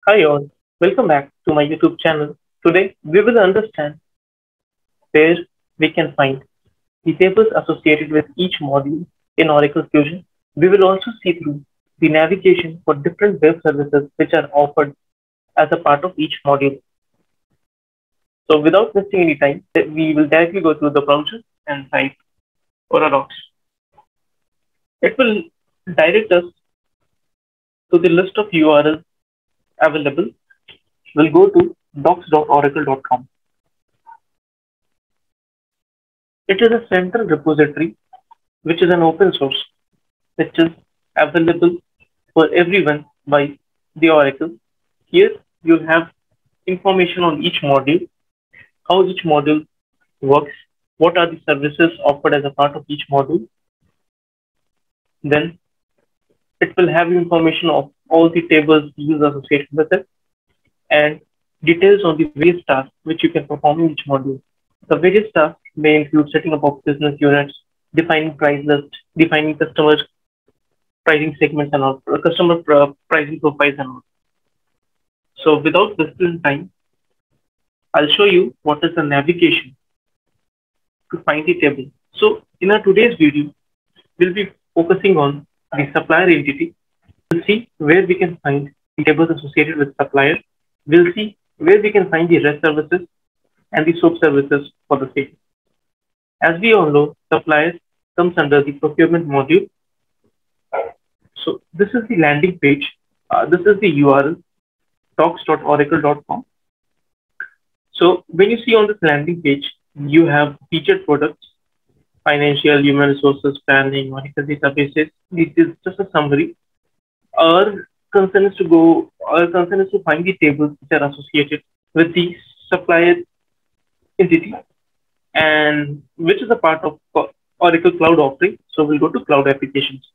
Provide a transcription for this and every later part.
Hi all, welcome back to my YouTube channel. Today we will understand where we can find the tables associated with each module in Oracle Fusion. We will also see through the navigation for different web services which are offered as a part of each module. So without wasting any time, we will directly go through the browser and type Oradox. It will direct us to the list of URLs available. We'll go to docs.oracle.com. It is a central repository which is an open source, which is available for everyone by the Oracle. Here you have information on each module, how each module works, what are the services offered as a part of each module. Then it will have information of all the tables used associated with it and details on the various tasks which you can perform in each module. The various tasks may include setting up of business units, defining price list, defining customer pricing segments and all, customer pricing profiles and all. So without wasting time, I'll show you what is the navigation to find the table. So in our today's video, we'll be focusing on the supplier entity. We'll see where we can find the tables associated with supplier. We'll see where we can find the REST services and the SOAP services for the same. As we all know, suppliers comes under the procurement module. So this is the landing page. This is the URL docs.oracle.com. So when you see on this landing page, you have featured products, financial, human resources, planning, Oracle databases. This is just a summary. Our concern is to find the tables which are associated with the supplier entity and which is a part of Oracle Cloud offering. So we'll go to cloud applications.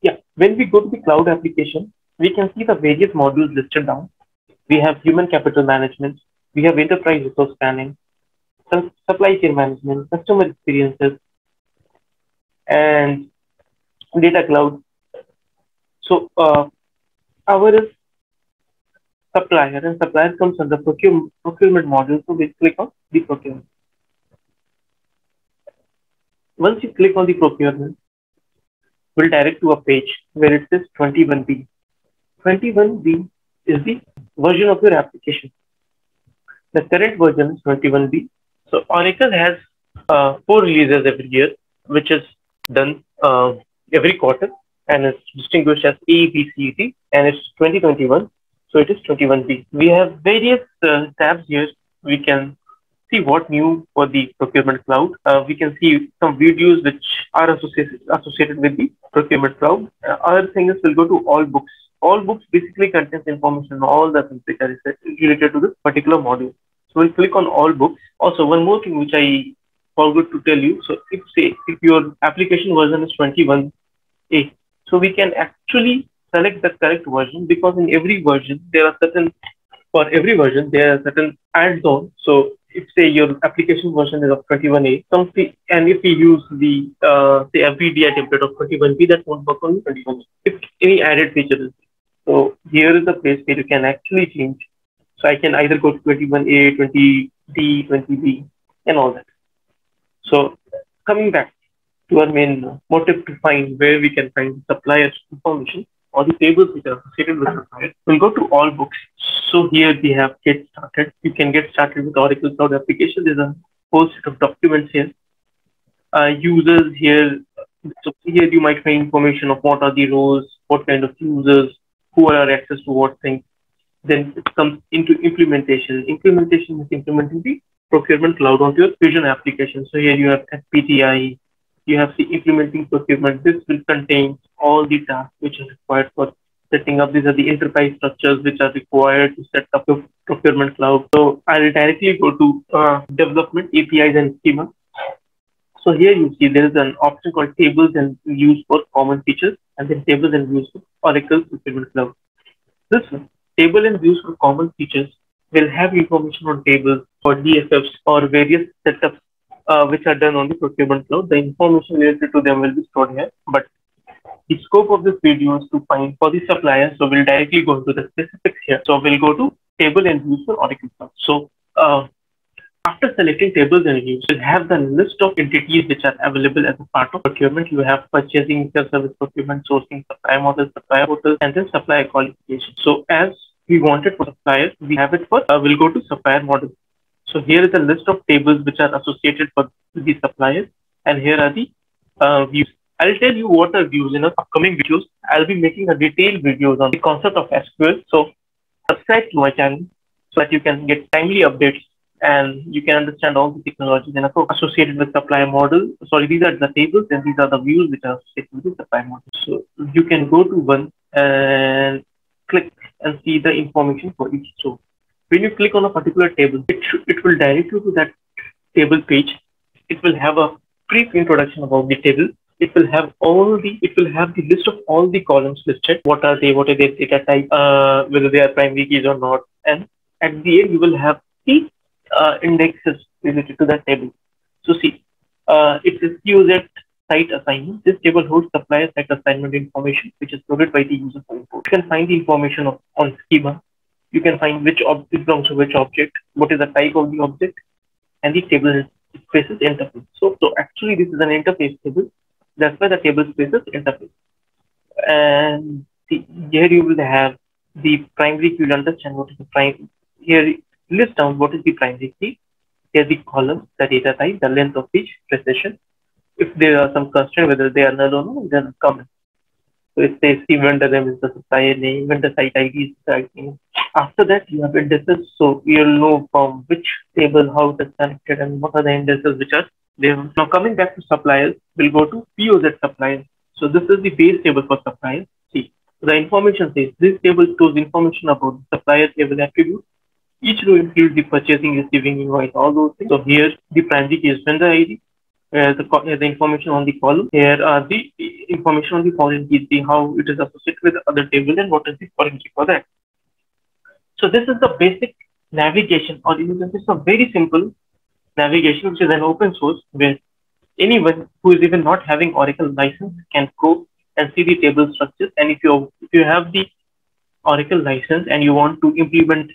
Yeah, when we go to the cloud application, we can see the various modules listed down. We have human capital management, we have enterprise resource planning, supply chain management, customer experiences, and data cloud. So our is supplier, and supplier comes under procurement module. So we click on the procurement. Once you click on the procurement, we'll direct to a page where it says 21B. 21B is the version of your application. The current version is 21B. So Oracle has 4 releases every year, which is done every quarter, and it's distinguished as A, B, C, D, and it's 2021. So it is 21B. We have various tabs here. We can see what new for the procurement cloud. We can see some videos which are associated with the procurement cloud. Other thing is we'll go to all books. All books basically contains information on all the things which are related to this particular module. So we'll click on all books. Also, one more thing which I forgot to tell you. So if your application version is 21A, so we can actually select the correct version because in every version there are certain add-ons. So if say your application version is of 21A, and if we use the say FBDI template of 21B, that won't work on 21A. If any added feature is so here is the place where you can actually change. So I can either go to 21A, 20D, 20B, and all that. So coming back to our main motive to find where we can find suppliers information or the tables which are associated with suppliers, we'll go to all books. So here we have get started. You can get started with Oracle Cloud application. There's a whole set of documents here. Users here. So here you might find information of what are the roles, what kind of users, who are access to what things. Then it comes into implementation. Implementation is implementing the procurement cloud onto your Fusion application. So here you have FPTI, you have the implementing procurement. This will contain all the tasks which are required for setting up. These are the enterprise structures which are required to set up the procurement cloud. So I'll directly go to development, APIs and schema. So here you see there is an option called tables and views for common features, and then tables and views for Oracle Procurement Cloud. This one, table and views for common features, will have information on tables or DFFs or various setups which are done on the Procurement Cloud. The information related to them will be stored here, but the scope of this video is to find for the supplier. So we'll directly go into the specifics here. So we'll go to table and views for Oracle Cloud. So after selecting tables and views, you'll have the list of entities which are available as a part of procurement. You have purchasing, service procurement, sourcing, supplier model, supplier portal, and then supplier qualification. So as we want it for suppliers, we have it for, we'll go to supplier model. So here is a list of tables which are associated for the suppliers, and here are the views. I'll tell you what are views in the upcoming videos. I'll be making a detailed videos on the concept of SQL. So subscribe to my channel so that you can get timely updates and you can understand all the technologies and associated with supplier model. Sorry, these are the tables and these are the views which are associated with the supplier model. So you can go to one and click and see the information for each. So when you click on a particular table, it will direct you to that table page. It will have a brief introduction about the table. It will have the list of all the columns listed. What are their data type, whether they are primary keys or not, and at the end you will have the indexes related to that table. So see, it says user site assignment. This table holds supplier site assignment information, which is loaded by the user for import. You can find the information on schema. You can find which object belongs to which object, what is the type of the object, and the table spaces interface. So actually this is an interface table. That's why the table spaces interface. And here you will have the primary key. You'll understand what is the primary. Here list down what is the primary key. Here the columns, the data type, the length of each precision. If there are some constraints, whether they are null or no, then comment. So it says the vendor name is the supplier name, vendor site ID is the site name. After that, you have indices. So you'll know from which table how it is connected and what are the indices which are there. Now coming back to suppliers, we'll go to POZ suppliers. So this is the base table for suppliers. See, the information says this table stores information about the supplier table attribute. Each row includes the purchasing, receiving, invoice, all those things. So here the primary key is vendor ID. The information on the column. Here are the information on the foreign key, see how it is associated with the other table and what is the foreign key for that. So this is the basic navigation, or you can say it's a very simple navigation, which is an open source where anyone who is even not having Oracle license can go and see the table structures. And if you have the Oracle license and you want to implement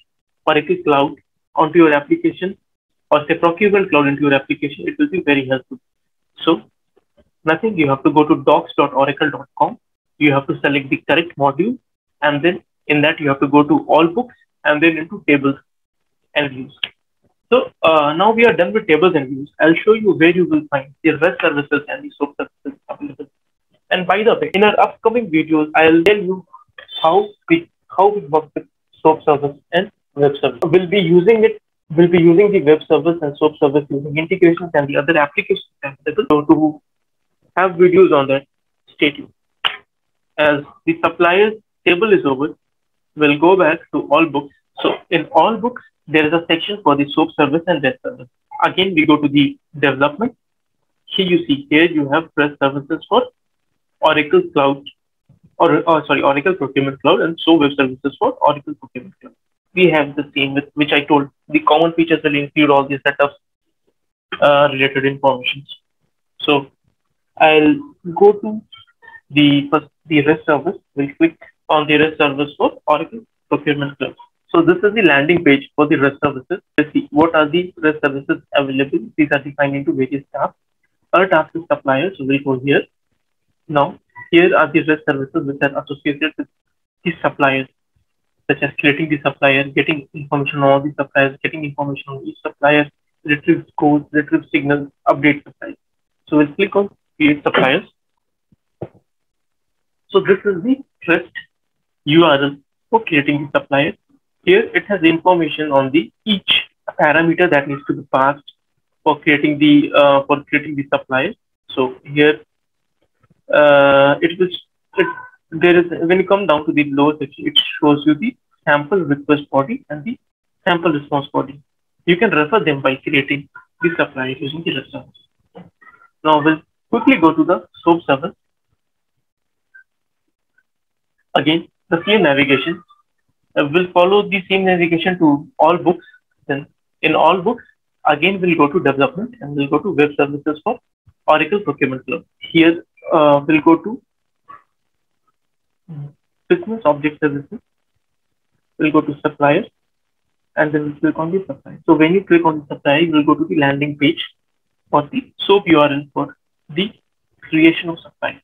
Oracle Cloud onto your application, or say procurement cloud into your application, it will be very helpful. So nothing, you have to go to docs.oracle.com. You have to select the correct module, and then in that you have to go to all books and then into tables and views. So now we are done with tables and views. I'll show you where you will find the REST services and the SOAP services available. And by the way, in our upcoming videos, I'll tell you how we work with SOAP service and web service. We'll be using the web service and SOAP service using integrations and the other applications available. So to have videos on that, stay tuned. As the suppliers table is over, we'll go back to all books. So in all books, there is a section for the SOAP service and REST service. Again, we go to the development. Here you see, here you have REST services for Oracle Cloud, Oracle Procurement Cloud, and so web services for Oracle Procurement Cloud. We have the same with which I told. The common features will include all the setups related information. So I'll go to the REST service. We'll click on the REST service for Oracle Procurement Cloud. So this is the landing page for the REST services. Let's see what are the REST services available. These are defined into various tasks. Our task is suppliers, so we'll go here. Now, here are the REST services which are associated with the suppliers, such as creating the supplier, getting information on all the suppliers, getting information on each supplier, retrieve codes, retrieve signals, update suppliers. So we'll click on create suppliers. So this is the REST URL for creating the supplier. Here it has information on the each parameter that needs to be passed for creating the supplier. So here when you come down to the lower section, it shows you the sample request body and the sample response body. You can refer them by creating the supplier using the REST service. Now we'll quickly go to the SOAP service. Again, the same navigation. We'll follow the same navigation to all books. Then in all books, again we'll go to development and we'll go to web services for Oracle Procurement Cloud. Here we'll go to business object services, we'll go to suppliers, and then we'll click on the supplier. So when you click on the supplier, you will go to the landing page or the SOAP URL for the creation of supplier.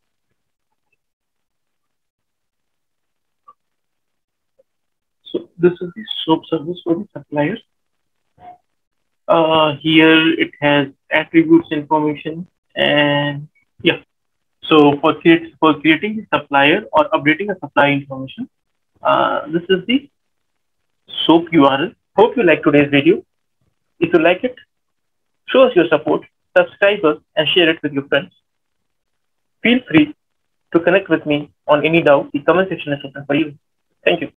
So this is the SOAP service for the suppliers. Here it has attributes information, and yeah. So for creating the supplier or updating a supplier information, this is the SOAP URL. Hope you like today's video. If you like it, show us your support, subscribe us, and share it with your friends. Feel free to connect with me on any doubt. The comment section is open for you. Thank you.